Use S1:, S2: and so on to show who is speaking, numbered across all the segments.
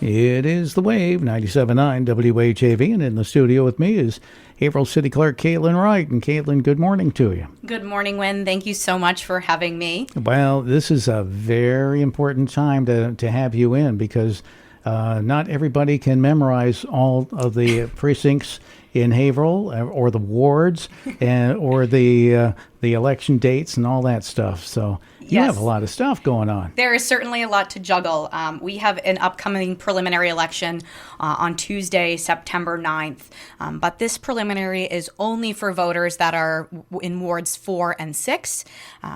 S1: It is the Wave, 97.9 WHAV, and in the studio with me is Haverhill City Clerk Kaitlin Wright. And Kaitlin, good morning to you.
S2: Good morning, Wynn. Thank you so much for having me.
S1: Well, this is a very important time to have you in because not everybody can memorize all of the precincts in Haverhill or the wards or the election dates and all that stuff. So you have a lot of stuff going on.
S2: There is certainly a lot to juggle. We have an upcoming preliminary election on Tuesday, September 9th. But this preliminary is only for voters that are in wards 4 and 6.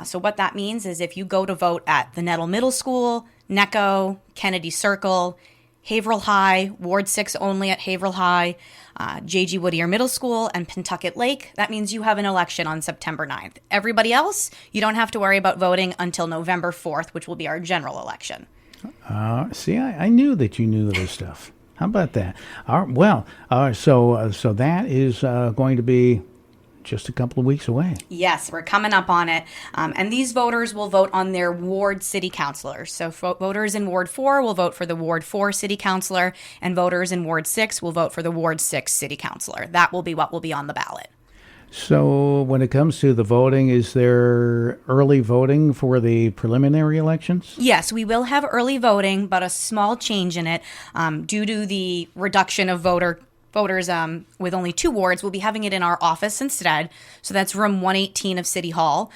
S2: So what that means is if you go to vote at the Nettle Middle School, NECCO, Kennedy Circle, Haverhill High, Ward 6 only at Haverhill High, J.G. Whittier Middle School, and Pentucket Lake, that means you have an election on September 9th. Everybody else, you don't have to worry about voting until November 4th, which will be our general election.
S1: See, I knew that you knew this stuff. How about that? So that is going to be just a couple of weeks away.
S2: Yes, we're coming up on it. And these voters will vote on their ward city councilors. So voters in Ward 4 will vote for the Ward 4 city councilor, and voters in Ward 6 will vote for the Ward 6 city councilor. That will be what will be on the ballot.
S1: So when it comes to the voting, is there early voting for the preliminary elections?
S2: Yes, we will have early voting, but a small change in it due to the reduction of voters with only 2 wards. We'll be having it in our office instead. So that's room 118 of City Hall.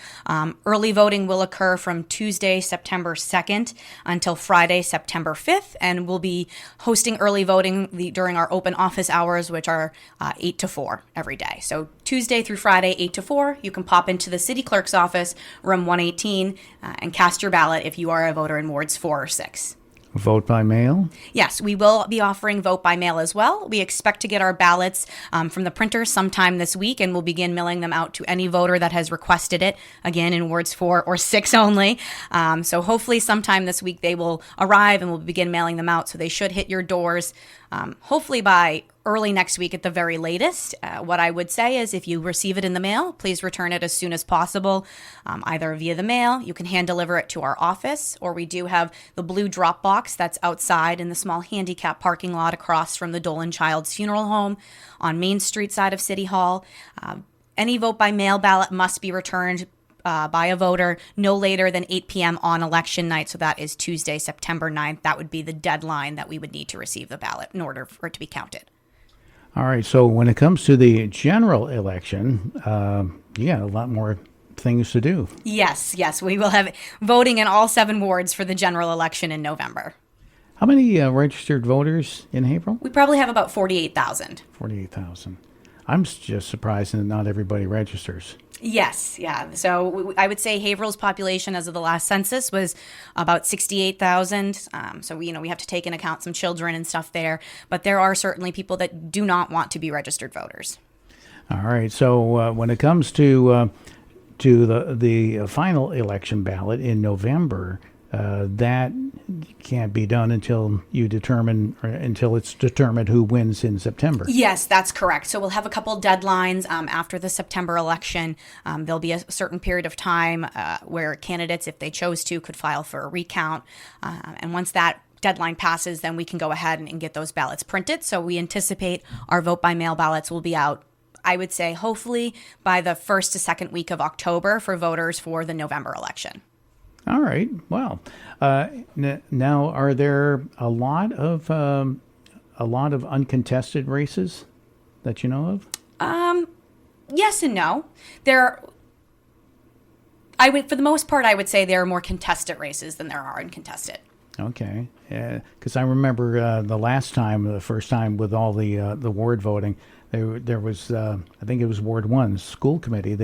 S2: Early voting will occur from Tuesday, September 2nd until Friday, September 5th. And we'll be hosting early voting during our open office hours, which are 8 to 4 every day. So Tuesday through Friday, 8 to 4, you can pop into the city clerk's office, room 118, and cast your ballot if you are a voter in wards 4 or 6.
S1: Vote by mail?
S2: Yes, we will be offering vote by mail as well. We expect to get our ballots from the printer sometime this week, and we'll begin mailing them out to any voter that has requested it, again, in wards 4 or 6 only. So hopefully sometime this week they will arrive and we'll begin mailing them out. So they should hit your doors hopefully by early next week at the very latest. What I would say is if you receive it in the mail, please return it as soon as possible, either via the mail. You can hand deliver it to our office, or we do have the blue drop box that's outside in the small handicap parking lot across from the Dolan Child's Funeral Home on Main Street side of City Hall. Any vote by mail ballot must be returned by a voter no later than 8 p.m. on election night. So that is Tuesday, September 9th. That would be the deadline that we would need to receive the ballot in order for it to be counted.
S1: All right, so when it comes to the general election, you got a lot more things to do.
S2: Yes, we will have voting in all 7 wards for the general election in November.
S1: How many registered voters in Haverhill?
S2: We probably have about 48,000.
S1: 48,000. I'm just surprised that not everybody registers.
S2: Yes, yeah. So I would say Haverhill's population as of the last census was about 68,000. So we have to take into account some children and stuff there. But there are certainly people that do not want to be registered voters. All
S1: right. So when it comes to the final election ballot in November, that can't be done until it's determined who wins in September.
S2: Yes, that's correct. So we'll have a couple deadlines after the September election. There'll be a certain period of time where candidates, if they chose to, could file for a recount. And once that deadline passes, then we can go ahead and get those ballots printed. So we anticipate our vote by mail ballots will be out, I would say, hopefully by the 1st to 2nd week of October for voters for the November election.
S1: All right. Well, now are there a lot of uncontested races that you know of?
S2: Yes and no. For the most part, I would say there are more contested races than there are uncontested.
S1: Okay. Because I remember the first time with all the ward voting, there was I think it was Ward 1's school committee.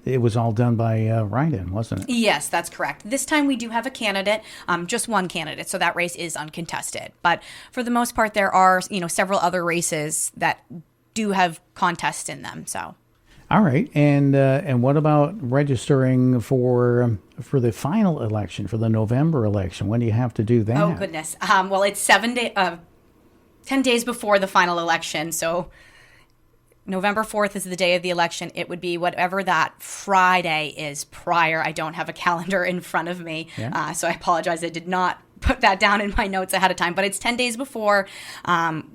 S1: It was all done by write-in, wasn't it?
S2: Yes, that's correct. This time we do have a candidate, just one candidate, so that race is uncontested. But for the most part, there are several other races that do have contests in them. So.
S1: All right, and what about registering for the final election, for the November election? When do you have to do that?
S2: Oh goodness. Well, it's 10 days before the final election, so November 4th is the day of the election. It would be whatever that Friday is prior. I don't have a calendar in front of me, so I apologize. I did not put that down in my notes ahead of time, but it's 10 days before,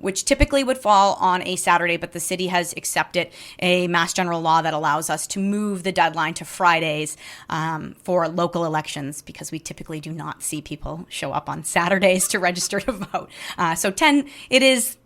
S2: which typically would fall on a Saturday, but the city has accepted a Mass General law that allows us to move the deadline to Fridays for local elections, because we typically do not see people show up on Saturdays to register to vote. It is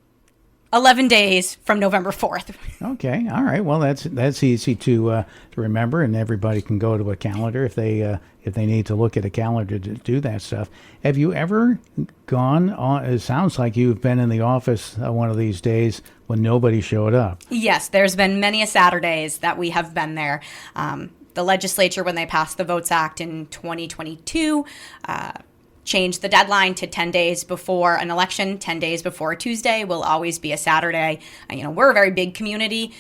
S2: 11 days from November 4th.
S1: Okay, all right. Well, that's easy to remember, and everybody can go to a calendar if they need to look at a calendar to do that stuff. Have you ever gone on? It sounds like you've been in the office one of these days when nobody showed up.
S2: Yes, there's been many a Saturdays that we have been there. The legislature, when they passed the Votes Act in 2022, changed the deadline to 10 days before an election. 10 days before a Tuesday will always be a Saturday. We're a very big community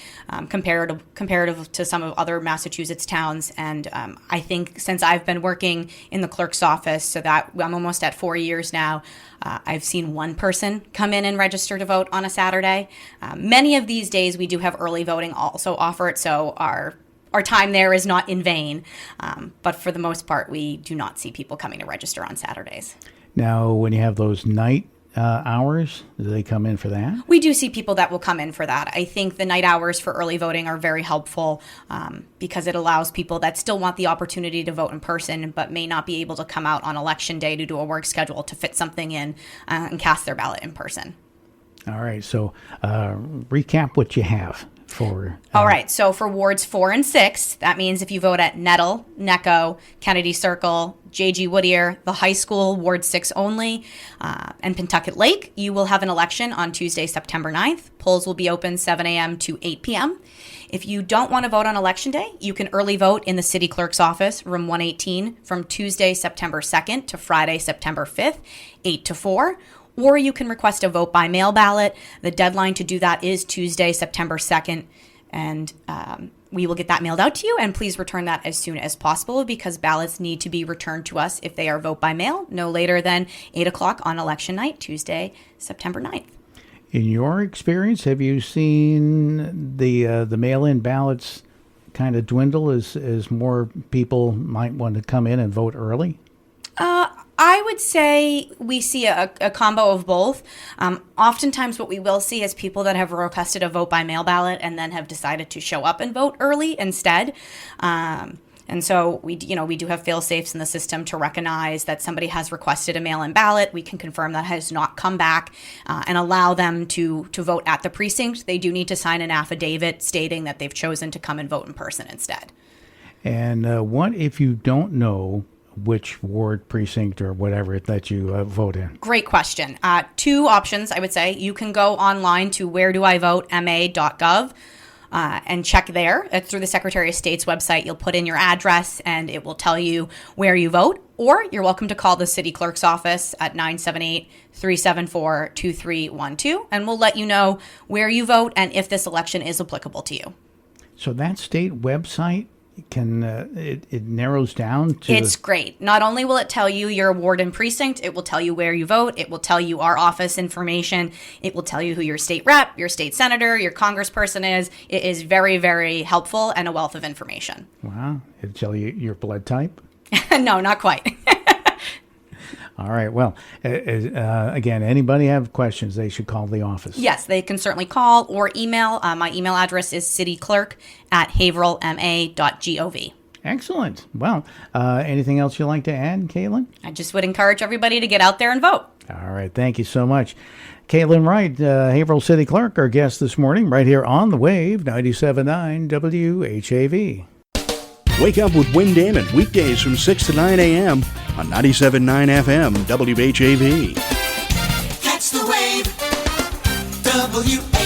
S2: comparative to some of other Massachusetts towns. And I think since I've been working in the clerk's office, so that I'm almost at 4 years now, I've seen one person come in and register to vote on a Saturday. Many of these days we do have early voting also offered, so our time there is not in vain, but for the most part, we do not see people coming to register on Saturdays.
S1: Now, when you have those night hours, do they come in for that?
S2: We do see people that will come in for that. I think the night hours for early voting are very helpful because it allows people that still want the opportunity to vote in person but may not be able to come out on election day to do a work schedule to fit something in and cast their ballot in person.
S1: All right, so recap what you have.
S2: All right, so for wards 4 and 6, that means if you vote at Nettle, NECCO, Kennedy Circle, JG Whittier, the high school, Ward 6 only, and Pentucket Lake, you will have an election on Tuesday, September 9th. Polls will be open 7 a.m. to 8 p.m. If you don't want to vote on election day, you can early vote in the city clerk's office, room 118, from Tuesday, September 2nd to Friday, September 5th, 8 to 4. Or you can request a vote by mail ballot. The deadline to do that is Tuesday, September 2nd, and we will get that mailed out to you. And please return that as soon as possible because ballots need to be returned to us if they are vote by mail, no later than 8 o'clock on election night, Tuesday, September 9th.
S1: In your experience, have you seen the mail-in ballots kind of dwindle as more people might want to come in and vote early?
S2: I would say we see a combo of both. Oftentimes what we will see is people that have requested a vote by mail ballot and then have decided to show up and vote early instead. And so we do have fail-safes in the system to recognize that somebody has requested a mail-in ballot. We can confirm that has not come back and allow them to vote at the precinct. They do need to sign an affidavit stating that they've chosen to come and vote in person instead. And
S1: what if you don't know which ward, precinct, or whatever that you vote in?
S2: Great question. Two options, I would say. You can go online to wheredoivote.ma.gov and check there. It's through the Secretary of State's website. You'll put in your address and it will tell you where you vote. Or you're welcome to call the city clerk's office at 978-374-2312 and we'll let you know where you vote and if this election is applicable to you.
S1: So that state website can it narrows down to...
S2: It's great. Not only will it tell you your ward and precinct, it will tell you where you vote. It will tell you our office information. It will tell you who your state rep, your state senator, your congressperson is. It is very, very helpful and a wealth of information.
S1: Wow. It'll tell you your blood type?
S2: No, not quite.
S1: All right. Well, again, anybody have questions, they should call the office.
S2: Yes, they can certainly call or email. My email address is cityclerk@haverhillma.gov.
S1: Excellent. Well, anything else you'd like to add, Kaitlin?
S2: I just would encourage everybody to get out there and vote.
S1: All right. Thank you so much. Kaitlin Wright, Haverhill City Clerk, our guest this morning, right here on the WHAV, 97.9 WHAV.
S3: Wake up with Wind Damon weekdays from 6 to 9 a.m. on 97.9 FM WHAV.
S4: Catch the wave, WHAV.